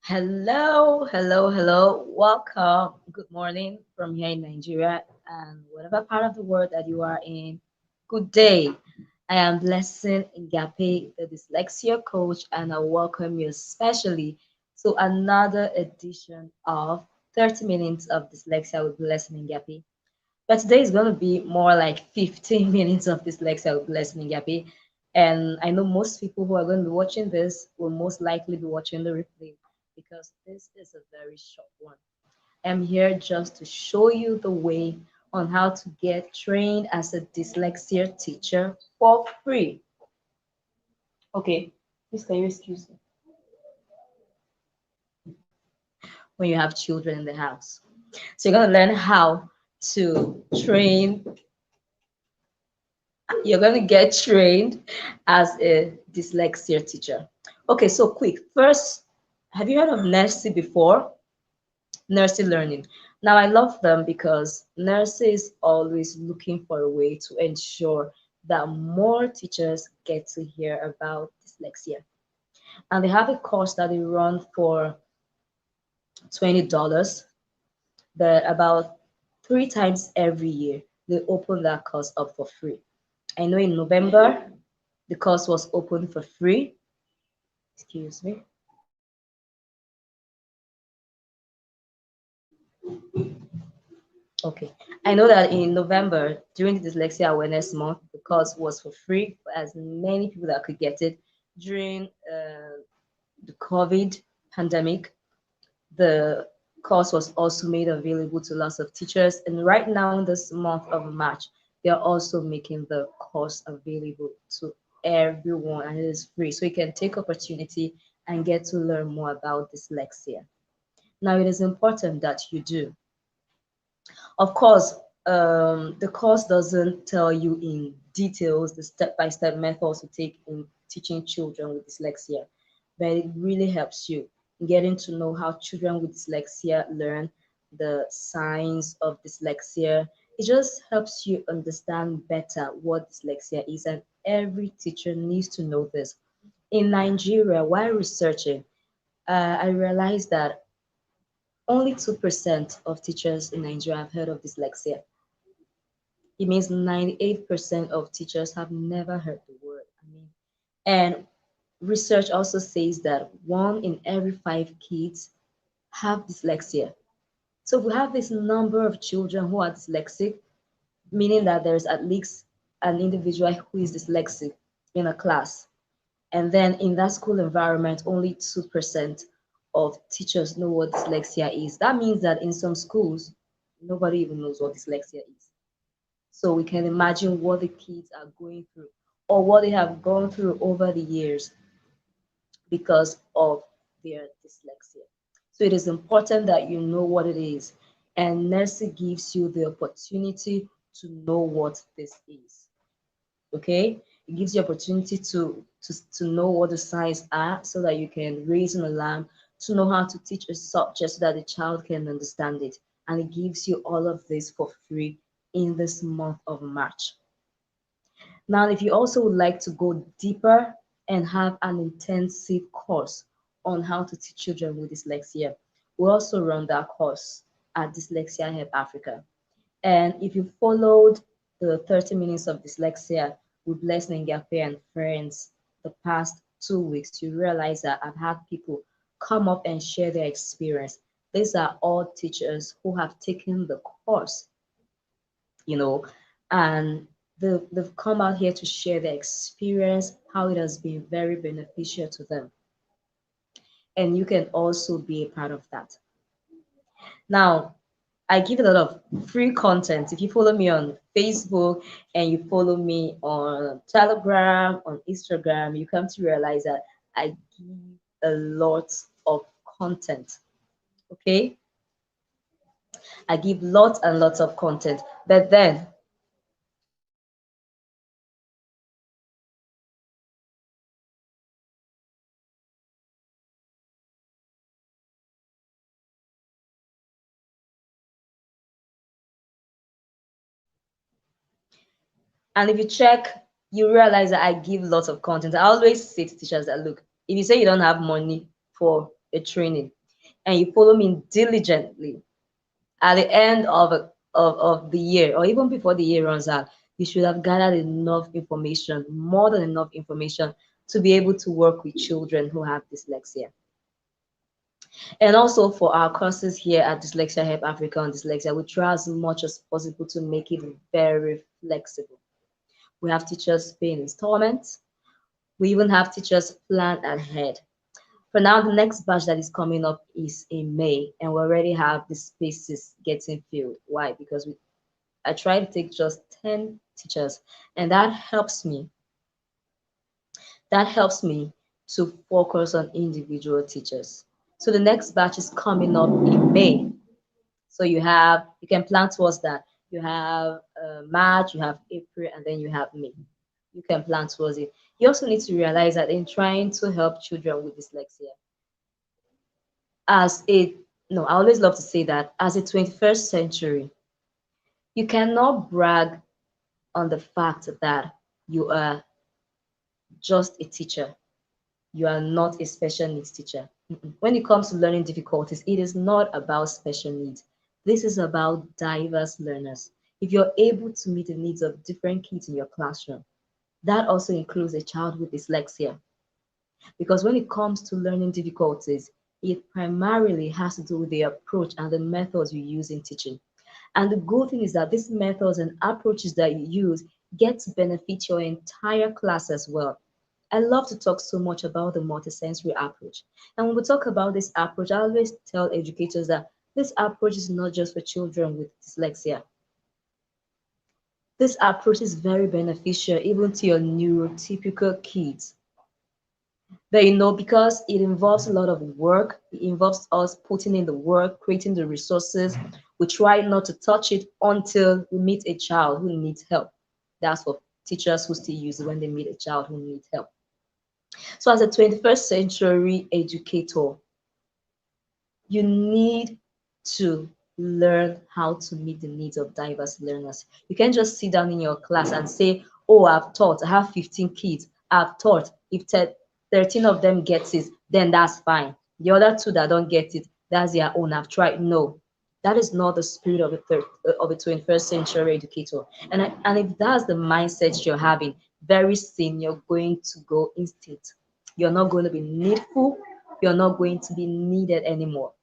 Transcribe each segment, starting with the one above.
Hello, hello, hello. Welcome. Good morning from here in Nigeria and whatever part of the world that you are in. Good day. I am Blessing Ingyape, the dyslexia coach, and I welcome you especially to another edition of 30 Minutes of Dyslexia with Blessing Ingyape. But today is going to be more like 15 minutes of Dyslexia with Blessing Ingyape. And I know most people who are going to be watching this will most likely be watching the replay because this is a very short one. I'm here just to show you the way on how to get trained as a dyslexia teacher for free. Okay, please can you excuse me when you have children in the house. So you're going to learn how to train, you're going to get trained as a dyslexia teacher. Okay, so quick. First, have you heard of NERSI before? Nursery learning. Now, I love them because nursery is always looking for a way to ensure that more teachers get to hear about dyslexia. And they have a course that they run for $20, but about 3 times every year, they open that course up for free. I know in November, the course was open for free. Excuse me. Okay. I know that in November, during the Dyslexia Awareness Month, the course was for free for as many people that could get it. During the COVID pandemic, the course was also made available to lots of teachers. And right now, in this month of March, they are also making the course available to everyone, and it is free. So you can take opportunity and get to learn more about dyslexia. Now, it is important that you do. Of course, the course doesn't tell you in details the step-by-step methods to take in teaching children with dyslexia, but it really helps you in getting to know how children with dyslexia learn the signs of dyslexia. It just helps you understand better what dyslexia is, and every teacher needs to know this. In Nigeria, while researching, I realized that only 2% of teachers in Nigeria have heard of dyslexia. It means 98% of teachers have never heard the word. And research also says that 1 in every 5 kids have dyslexia. So we have this number of children who are dyslexic, meaning that there's at least an individual who is dyslexic in a class. And then in that school environment, only 2% of teachers know what dyslexia is. That means that in some schools, nobody even knows what dyslexia is. So we can imagine what the kids are going through or what they have gone through over the years because of their dyslexia. So it is important that you know what it is. And nursing gives you the opportunity to know what this is. Okay? It gives you opportunity to know what the signs are so that you can raise an alarm, to know how to teach a subject so that the child can understand it. And it gives you all of this for free in this month of March. Now, if you also would like to go deeper and have an intensive course on how to teach children with dyslexia, we also run that course at Dyslexia Help Africa. And if you followed the 30 minutes of dyslexia with Blessing Ingyape and friends the past 2 weeks, you realize that I've had people come up and share their experience. These are all teachers who have taken the course, you know, and they've come out here to share their experience, how it has been very beneficial to them. And you can also be a part of that. Now, I give a lot of free content. If you follow me on Facebook and you follow me on Telegram, on Instagram, you come to realize that I give a lot of content. Okay? I give lots and lots of content. But then And if you check, you realize that I give lots of content. I always say to teachers that look, if you say you don't have money for a training and you follow me diligently, at the end of the year or even before the year runs out, you should have gathered enough information, more than enough information, to be able to work with children who have dyslexia. And also for our courses here at Dyslexia Help Africa on Dyslexia, we try as much as possible to make it very flexible. We have teachers paying installments. We even have teachers plan ahead. For now, the next batch that is coming up is in May, and we already have the spaces getting filled. Why? Because I try to take just 10 teachers, and that helps me to focus on individual teachers. So the next batch is coming up in May. So you can plan towards that. You have March, you have April, and then you have May. You can plan towards it. You also need to realize that in trying to help children with dyslexia, as a no, I always love to say that as a 21st century, you cannot brag on the fact that you are just a teacher. You are not a special needs teacher. When it comes to learning difficulties, it is not about special needs. This is about diverse learners. If you're able to meet the needs of different kids in your classroom, that also includes a child with dyslexia. Because when it comes to learning difficulties, it primarily has to do with the approach and the methods you use in teaching. And the good thing is that these methods and approaches that you use get to benefit your entire class as well. I love to talk so much about the multisensory approach. And when we talk about this approach, I always tell educators that this approach is not just for children with dyslexia. This approach is very beneficial even to your neurotypical kids. But because it involves a lot of work, it involves us putting in the work, creating the resources. We try not to touch it until we meet a child who needs help. That's for teachers who still use it when they meet a child who needs help. So, as a 21st century educator, you need to learn how to meet the needs of diverse learners. You can't just sit down in your class and say, oh, I've taught, I have 15 kids, I've taught. If 13 of them gets it, then that's fine. The other two that don't get it, that's their own. I've tried. No, that is not the spirit of a 21st century educator. And if that's the mindset you're having, very soon you're going to go instinct. You're not going to be needful. You're not going to be needed anymore,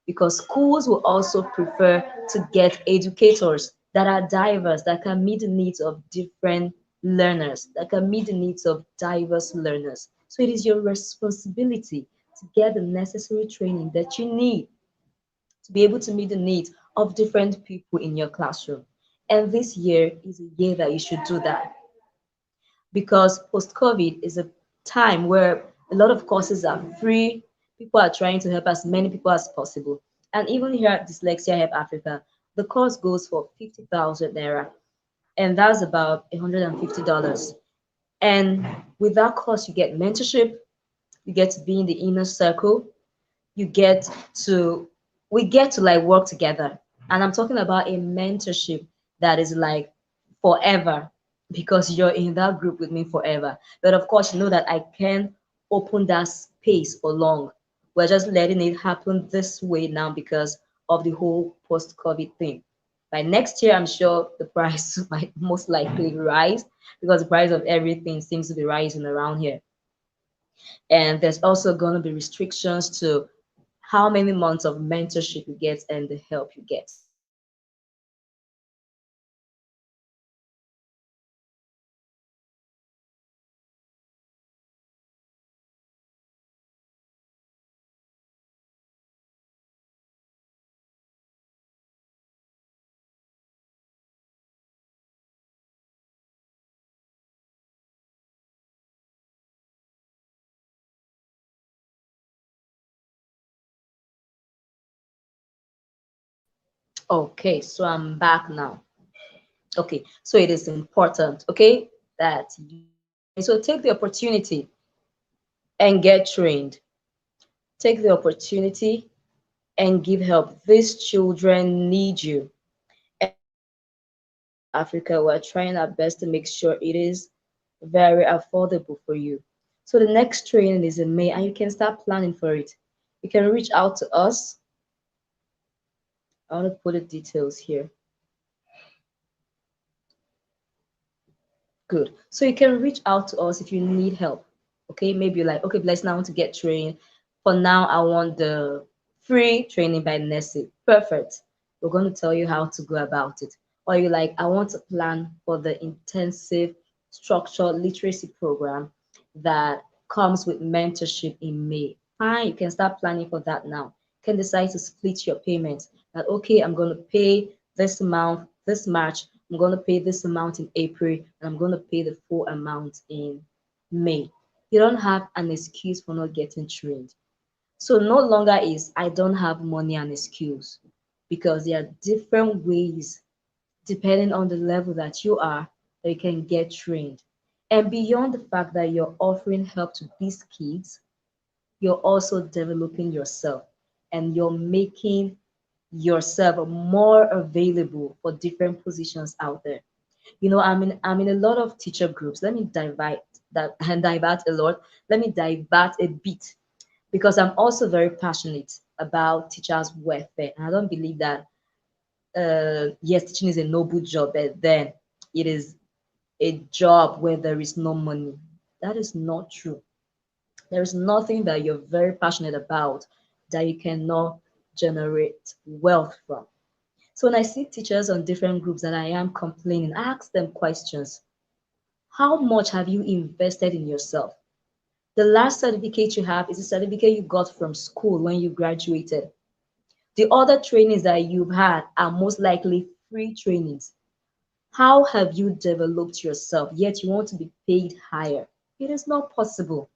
because schools will also prefer to get educators that are diverse, that can meet the needs of different learners, that can meet the needs of diverse learners. So it is your responsibility to get the necessary training that you need to be able to meet the needs of different people in your classroom. And this year is a year that you should do that, because post-COVID is a time where a lot of courses are free. People are trying to help as many people as possible. And even here at Dyslexia Help Africa, the course goes for 50,000 naira, and that's about $150. And with that course, you get mentorship, you get to be in the inner circle, you get to we get to like work together. And I'm talking about a mentorship that is like forever, because you're in that group with me forever. But of course, you know that I can open that space for long. We're just letting it happen this way now because of the whole post-COVID thing. By next year, I'm sure the price might most likely rise, because the price of everything seems to be rising around here. And there's also going to be restrictions to how many months of mentorship you get and the help you get. Okay, so I'm back now. Okay, so it is important, okay, that you get trained. So take the opportunity and get trained. Take the opportunity and give help. These children need you. And here at Dyslexia Help Africa, we're trying our best to make sure it is very affordable for you. So the next training is in May, and you can start planning for it. You can reach out to us. I want to put the details here. Good. So you can reach out to us if you need help. Okay, maybe you're like, okay, Blessing, I want to get trained. For now, I want the free training by Nessie. Perfect. We're going to tell you how to go about it. Or you're like, I want to plan for the intensive structured literacy program that comes with mentorship in May. Fine, you can start planning for that now. You can decide to split your payments. That okay, I'm going to pay this amount this March, I'm going to pay this amount in April, and I'm going to pay the full amount in May. You don't have an excuse for not getting trained. So no longer is I don't have money an excuse, because there are different ways depending on the level that you are that you can get trained. And beyond the fact that you're offering help to these kids, you're also developing yourself and you're making yourself more available for different positions out there. You know, I'm in a lot of teacher groups. Let me divert that and divert a lot. Let me divert a bit, because I'm also very passionate about teachers' welfare. And I don't believe that yes, teaching is a noble job, but then it is a job where there is no money. That is not true. There is nothing that you're very passionate about that you cannot generate wealth from. So when I see teachers on different groups that I am complaining, I ask them questions. How much have you invested in yourself? The last certificate you have is a certificate you got from school when you graduated. The other trainings that you've had are most likely free trainings. How have you developed yourself, yet you want to be paid higher? It is not possible.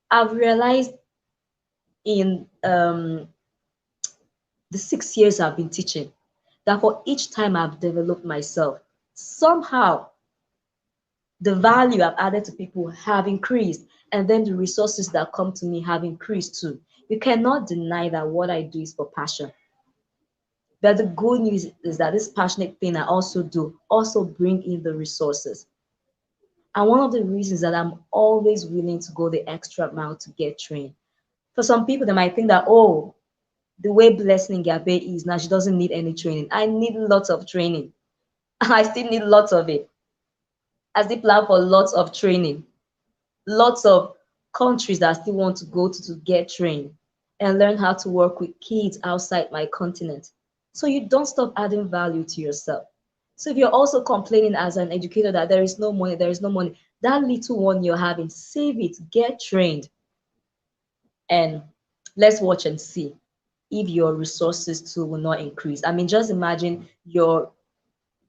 I've realized in the 6 years I've been teaching that for each time I've developed myself, somehow the value I've added to people have increased, and then the resources that come to me have increased too. You cannot deny that what I do is for passion. But the good news is that this passionate thing I also do also bring in the resources. And one of the reasons that I'm always willing to go the extra mile to get trained. For some people, they might think that, oh, the way Blessing Ingyape is now, she doesn't need any training. I need lots of training. I still need lots of it. I still plan for lots of training. Lots of countries that I still want to go to get trained and learn how to work with kids outside my continent. So you don't stop adding value to yourself. So if you're also complaining as an educator that there is no money, there is no money, that little one you're having, save it, get trained, and let's watch and see if your resources too will not increase. I mean, just imagine you're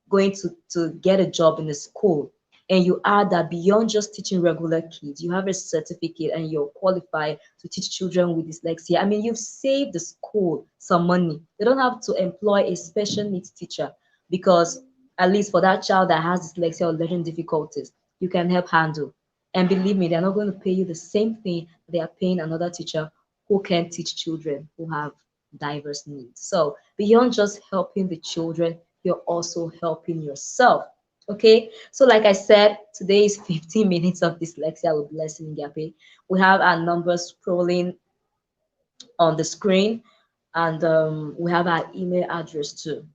going to get a job in a school, and you add that beyond just teaching regular kids, you have a certificate and you're qualified to teach children with dyslexia. I mean, you've saved the school some money. They don't have to employ a special needs teacher, because at least for that child that has dyslexia or learning difficulties, you can help handle. And believe me, they're not going to pay you the same thing they are paying another teacher who can teach children who have diverse needs. So beyond just helping the children, you're also helping yourself. Okay, so like I said, today is 15 minutes of dyslexia with Blessing Ingyape. We have our numbers scrolling on the screen, and we have our email address too.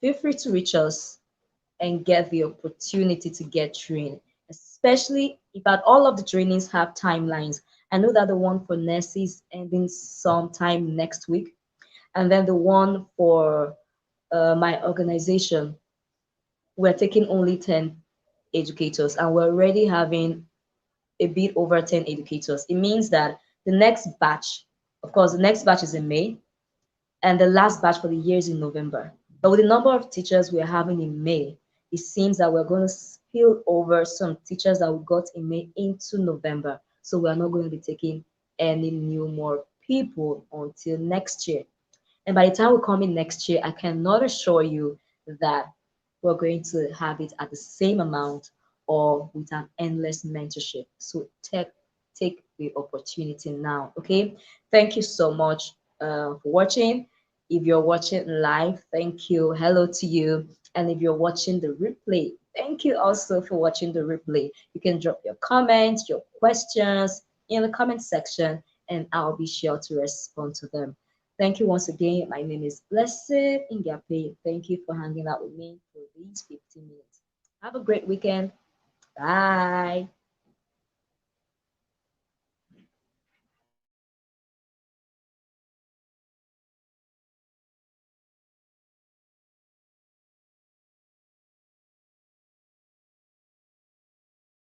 Feel free to reach us and get the opportunity to get trained, especially if at all of the trainings have timelines. I know that the one for Nessie is ending sometime next week, and then the one for my organization, we're taking only 10 educators, and we're already having a bit over 10 educators. It means that the next batch, of course, the next batch is in May, and the last batch for the year is in November. But with the number of teachers we're having in May, it seems that we're going to spill over some teachers that we got in May into November. So we're not going to be taking any new more people until next year. And by the time we come in next year, I cannot assure you that we're going to have it at the same amount or with an endless mentorship. So take the opportunity now. Okay. Thank you so much for watching. If you're watching live, thank you. Hello to you. And if you're watching the replay, thank you also for watching the replay. You can drop your comments, your questions in the comment section, and I'll be sure to respond to them. Thank you once again. My name is Blessing Ingyape. Thank you for hanging out with me for these 15 minutes. Have a great weekend. Bye.